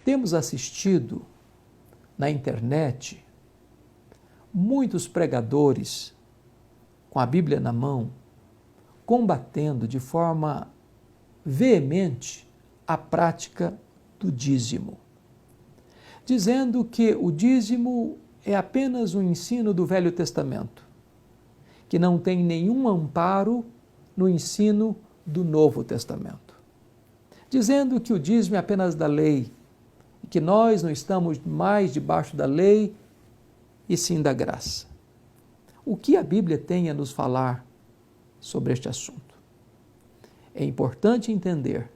Temos assistido na internet muitos pregadores com a Bíblia na mão, combatendo de forma veemente a prática do dízimo, dizendo que o dízimo é apenas um ensino do Velho Testamento, que não tem nenhum amparo no ensino do Novo Testamento, dizendo que o dízimo é apenas da lei, e que nós não estamos mais debaixo da lei, e sim da graça. O que a Bíblia tem a nos falar sobre este assunto? É importante entender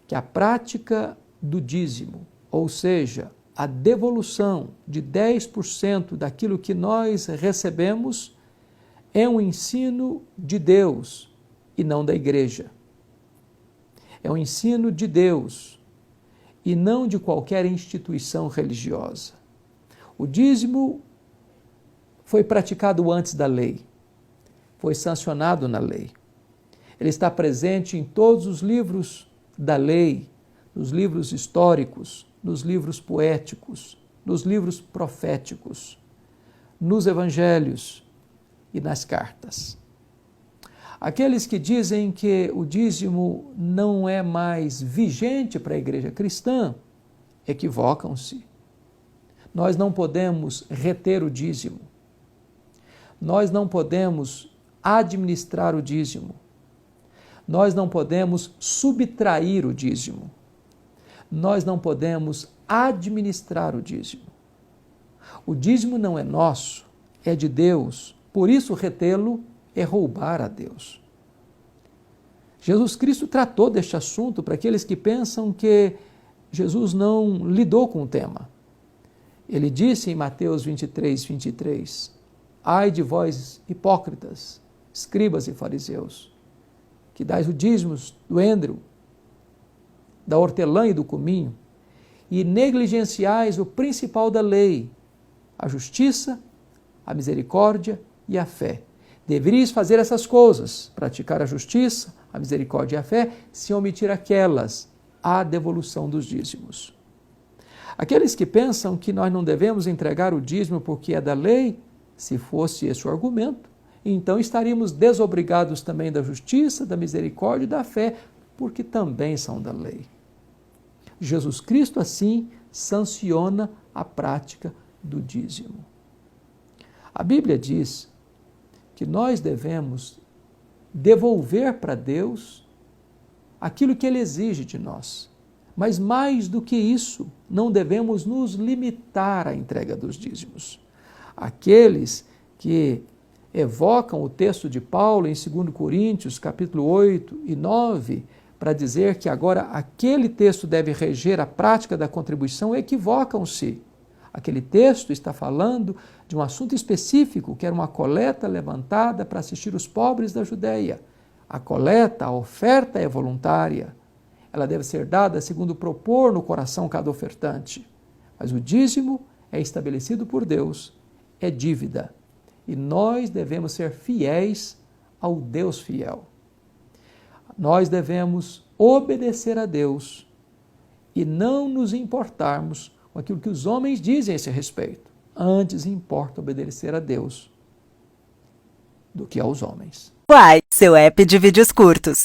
que a prática do dízimo, ou seja, a devolução de 10% daquilo que nós recebemos, é um ensino de Deus e não da igreja. É um ensino de Deus e não de qualquer instituição religiosa. O dízimo foi praticado antes da lei, foi sancionado na lei. Ele está presente em todos os livros da lei, nos livros históricos, nos livros poéticos, nos livros proféticos, nos evangelhos e nas cartas. Aqueles que dizem que o dízimo não é mais vigente para a igreja cristã, equivocam-se. Nós não podemos reter o dízimo. Nós não podemos administrar o dízimo. Nós não podemos subtrair o dízimo. Nós não podemos administrar o dízimo. O dízimo não é nosso, é de Deus. Por isso, retê-lo é roubar a Deus. Jesus Cristo tratou deste assunto para aqueles que pensam que Jesus não lidou com o tema. Ele disse em Mateus 23:23, ai de vós, hipócritas, escribas e fariseus, que dais o dízimo do endro, da hortelã e do cominho, e negligenciais o principal da lei, a justiça, a misericórdia e a fé. Deveríeis fazer essas coisas, praticar a justiça, a misericórdia e a fé, sem omitir aquelas, a devolução dos dízimos. Aqueles que pensam que nós não devemos entregar o dízimo porque é da lei, se fosse esse o argumento, então estaríamos desobrigados também da justiça, da misericórdia e da fé, porque também são da lei. Jesus Cristo, assim, sanciona a prática do dízimo. A Bíblia diz que nós devemos devolver para Deus aquilo que Ele exige de nós. Mas mais do que isso, não devemos nos limitar à entrega dos dízimos. Aqueles que evocam o texto de Paulo em 2 Coríntios, capítulo 8 e 9, para dizer que agora aquele texto deve reger a prática da contribuição, equivocam-se. Aquele texto está falando de um assunto específico, que era uma coleta levantada para assistir os pobres da Judeia. A coleta, a oferta é voluntária. Ela deve ser dada segundo propor no coração cada ofertante. Mas o dízimo é estabelecido por Deus, é dívida. E nós devemos ser fiéis ao Deus fiel. Nós devemos obedecer a Deus e não nos importarmos com aquilo que os homens dizem a esse respeito. Antes importa obedecer a Deus do que aos homens. Uai, seu app de vídeos curtos.